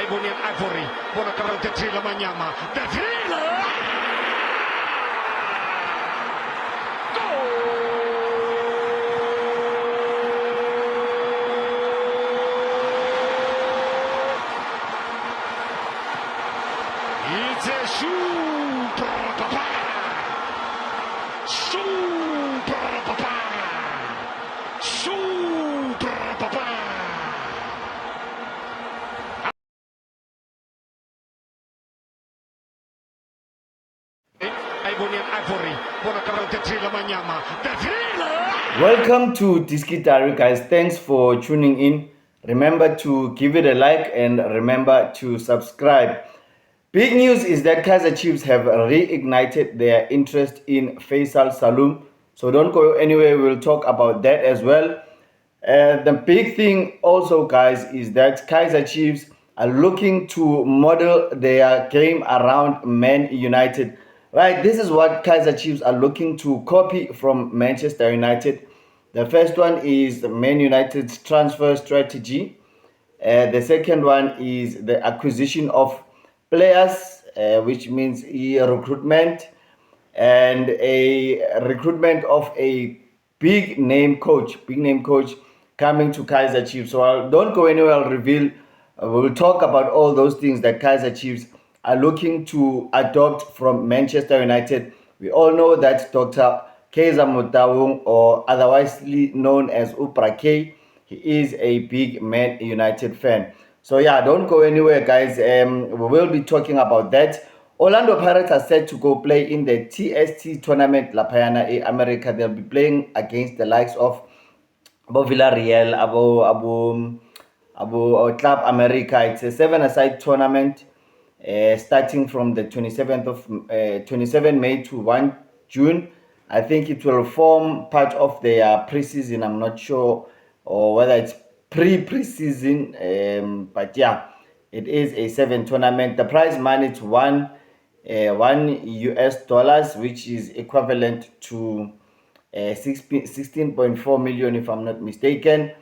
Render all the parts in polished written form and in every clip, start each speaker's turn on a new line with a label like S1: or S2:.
S1: Ivorian Ivory. Buona carrera de Trilla Manyama. De Trilla! It's a super papa. Super papa. Super papa. Ivorian Ivory. Buona carrera de Trilla Manyama. De Trilla!
S2: Welcome to Diski Diary, guys. Thanks for tuning in. Remember to give it a like and remember to subscribe. Big news is that Kaizer Chiefs have reignited their interest in Faisal Salum. So don't go anywhere. We'll talk about that as well. The big thing also, guys, is that Kaizer Chiefs are looking to model their game around Man United. Right, this is what Kaizer Chiefs are looking to copy from Manchester United. The first one is Man United's transfer strategy. The second one is the acquisition of players, which means recruitment, and a recruitment of a big name coach coming to Kaizer Chiefs. So don't go anywhere. I'll reveal. We'll talk about all those things that Kaizer Chiefs are looking to adopt from Manchester United. We all know that Dr. Kaizer Motaung, or otherwise known as Upra K, he is a big Man United fan. So yeah, don't go anywhere, guys. We will be talking about that. Orlando Pirates are set to go play in the TST tournament La Payana in America. They'll be playing against the likes of Villarreal, Club America. It's a 7-a-side tournament starting from the 27 May to 1 June. I think it will form part of their preseason. I'm not sure or whether it's preseason, but yeah, it is a 7 tournament. The prize money is $1 US, which is equivalent to 16.4 million, if I'm not mistaken.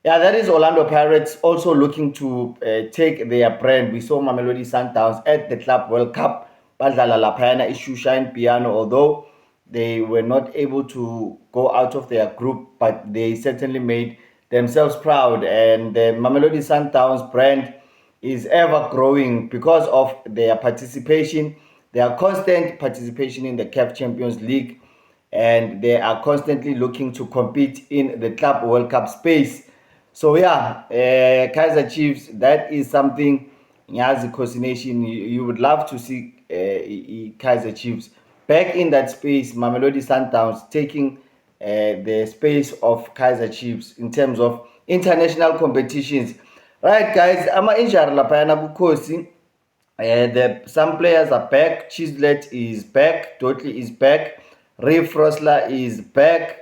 S2: Yeah, that is Orlando Pirates also looking to take their brand. We saw Mamelodi Sundowns at the Club World Cup, Badlala Lapayana issue shine piano, although they were not able to go out of their group, but they certainly made themselves proud. And the Mamelodi Sundowns brand is ever growing because of their participation, their constant participation in the CAF Champions League, and they are constantly looking to compete in the Club World Cup space. So yeah, Kaizer Chiefs, that is something, Nyazi Kosi Nation, you would love to see Kaizer Chiefs back in that space. Mamelodi Sundowns taking the space of Kaizer Chiefs in terms of international competitions. Right, guys, I'm injured lapayana bukosi. Some players are back. Chislet is back. Dottley is back. Ray Frosler is back.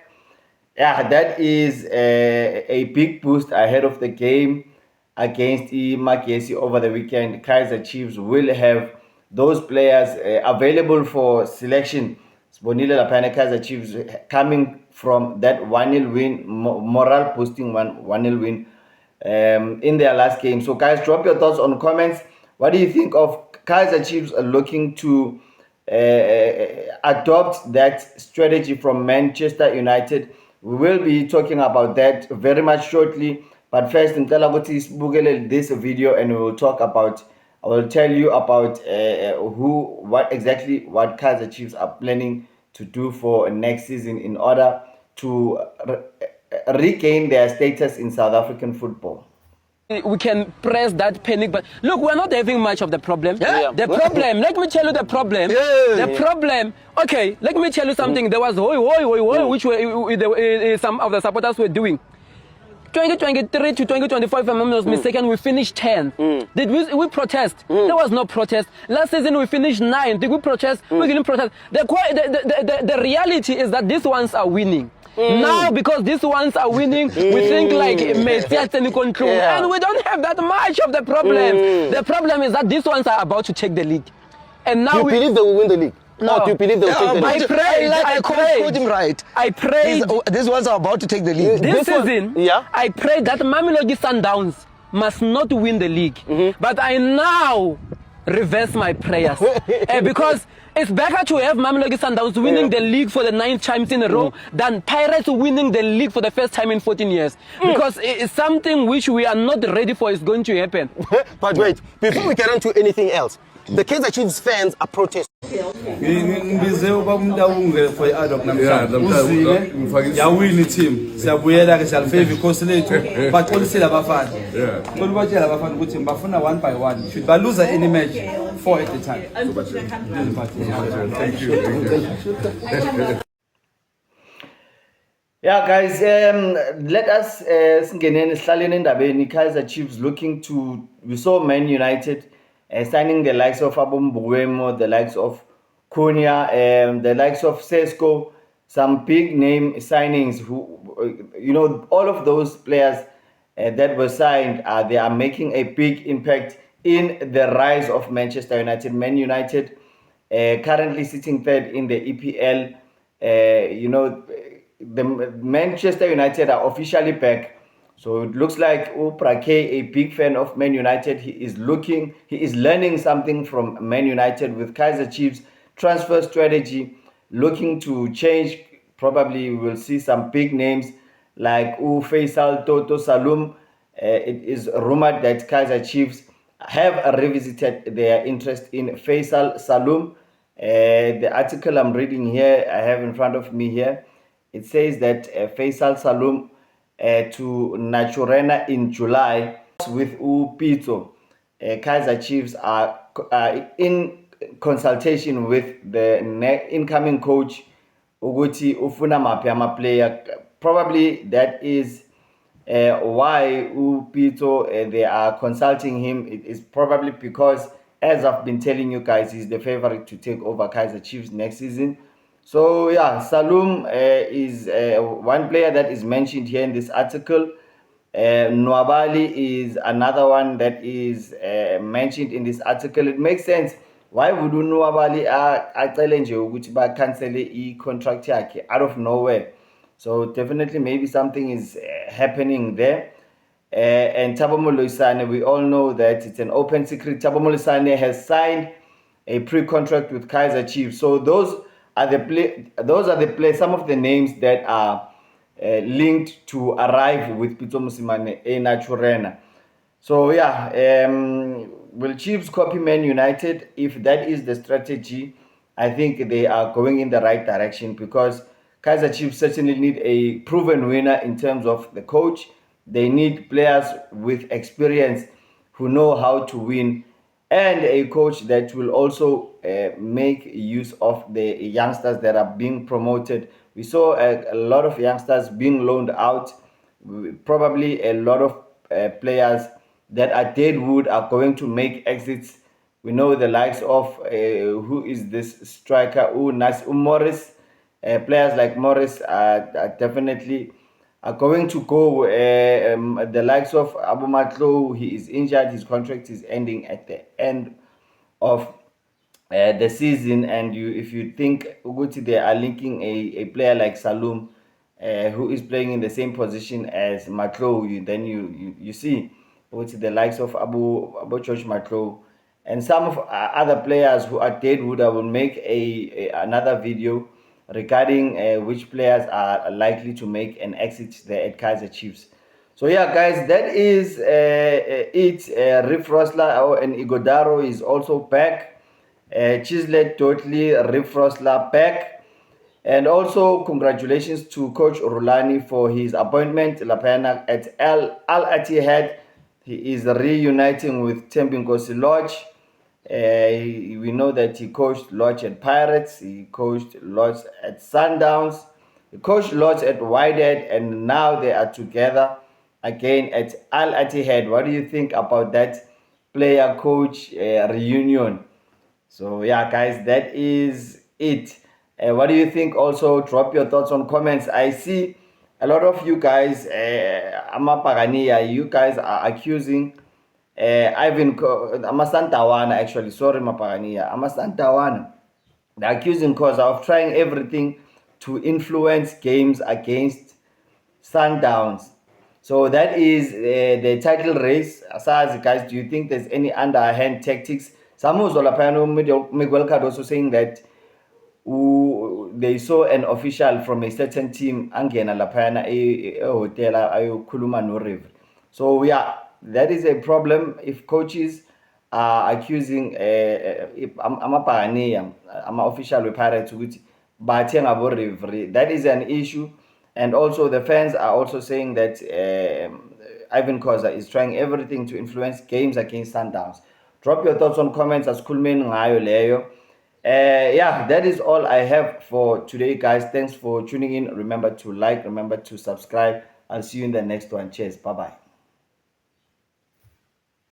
S2: Yeah, that is a big boost ahead of the game against Magesi over the weekend. Kaizer Chiefs will have those players available for selection. Sponile Lapana Kaizer Chiefs coming from that 1-0 win, morale boosting 1-0 win in their last game. So guys, drop your thoughts on comments. What do you think of Kaizer Chiefs looking to adopt that strategy from Manchester United? We will be talking about that very much shortly. But first, in this video, and we will talk about, I will tell you about what Kaizer Chiefs are planning to do for next season in order to regain their status in South African football.
S3: We can press that panic, but look, we're not having much of the problem. The problem, let me tell you the problem. The problem, okay, let me tell you something. There was which some of the supporters were doing. 2023 to 2024, if I'm not mistaken, we finished 10th. Did we protest? There was no protest. Last season we finished 9th. Did we protest? We didn't protest. The reality is that these ones are winning. Now, because these ones are winning, we think like Messias and control, and we don't have that much of the problem. The problem is that these ones are about to take the league, and now
S4: you believe they will win the league.
S3: No,
S4: do you believe they will take the league?
S3: I prayed him right. I prayed.
S4: These ones are about to take the league.
S3: This season, I prayed that Mamelodi Sundowns must not win the league. But I now reverse my prayers because it's better to have Mamelodi Sundowns winning the league for the 9th times in a row than Pirates winning the league for the first time in 14 years. Because it's something which we are not ready for is going to happen.
S4: But wait, before we get on to anything else, the Kaizer Chiefs fans are protesting.
S5: ngibize uba umuntu awungele for i-adop namhlanje uzile yawini team siyabuyela-ke siyalifeva ikhosi lethu baxolisile abafana cela ubatshela abafana ukuthi bafuna 1 by 1 should baluza any match 4 at a time. Thank you.
S2: Yeah, guys, let us singeneni sihlaleni endabeni. Kaizer Chiefs looking to, we saw Man United signing the likes of Abumbuemo, the likes of Cunha, the likes of Sesko, some big name signings who, you know, all of those players that were signed, they are making a big impact in the rise of Manchester United. Man United currently sitting third in the EPL. You know, the Manchester United are officially back. So it looks like Prake, a big fan of Man United, he is learning something from Man United with Kaizer Chiefs transfer strategy, looking to change. Probably we will see some big names like Faisal Toto Salum. It is rumored that Kaizer Chiefs have revisited their interest in Faisal Salum. The article I'm reading here, I have in front of me here, it says that Faisal Salum to Naturena in July with Upito. Kaizer Chiefs are in consultation with the incoming coach Uguti Ufuna Mapiama player. Probably that is why Upito they are consulting him. It is probably because, as I've been telling you guys, he's the favorite to take over Kaizer Chiefs next season. So yeah, Salum is one player that is mentioned here in this article. Nwabali is another one that is mentioned in this article. It makes sense. Why would Nwabali challenge ukuthi ba cancel contract yakhe out of nowhere? So definitely maybe something is happening there. And Thabo Molisane, we all know that it's an open secret. Thabo Molisane has signed a pre-contract with Kaizer Chiefs. So those are the some of the names that are linked to arrive with Pitso Mosimane in Naturena. So yeah, will Chiefs copy Man United? If that is the strategy, I think they are going in the right direction, because Kaizer Chiefs certainly need a proven winner in terms of the coach. They need players with experience who know how to win, and a coach that will also make use of the youngsters that are being promoted. We saw a lot of youngsters being loaned out. Probably a lot of players that are deadwood are going to make exits. We know the likes of who is this striker? Morris. Players like Morris are definitely going to go. The likes of Abu Matlo, he is injured. His contract is ending at the end of the season. And if you think Uguti, they are linking a player like Salum, who is playing in the same position as Matlo, then you see Uguti, the likes of Abu George Matlo and some of other players who are deadwood. I will make another video regarding which players are likely to make an exit there at Kaizer Chiefs. So yeah, guys, that is it. Riff Rosler and Igodaro is also back. Chislet Totally, Riff Rosler back. And also congratulations to Coach Rulani for his appointment Lapena at Al Ittihad. He is reuniting with Thembinkosi Lodge. We know that he coached Lodge at Pirates, he coached Lodge at Sundowns, he coached Lodge at Wydad, and now they are together again at Al Ittihad. What do you think about that player-coach reunion? So yeah, guys, that is it. What do you think? Also, drop your thoughts on comments. I see a lot of you guys, Amapagania, you guys are accusing Ivan Amasantawana, actually, sorry Mapagania, Amasantawana, they're accusing Khoza of trying everything to influence games against Sundowns. So that is the title race. Asazi, guys, do you think there's any underhand tactics? Samuzwa laphayana Miguel Card also saying that they saw an official from a certain team angena laphayana hotel ayokhuluma no referee. So yeah, that is a problem if coaches are accusing ama official wePirates ukuthi bathenga abo referee. That is an issue. And also the fans are also saying that Ivan Khoza is trying everything to influence games against Sundowns. Drop your thoughts on comments as Kulmen ngayo leyo. Yeah, that is all I have for today, guys. Thanks for tuning in. Remember to like, remember to subscribe. I'll see you in the next one. Cheers. Bye-bye.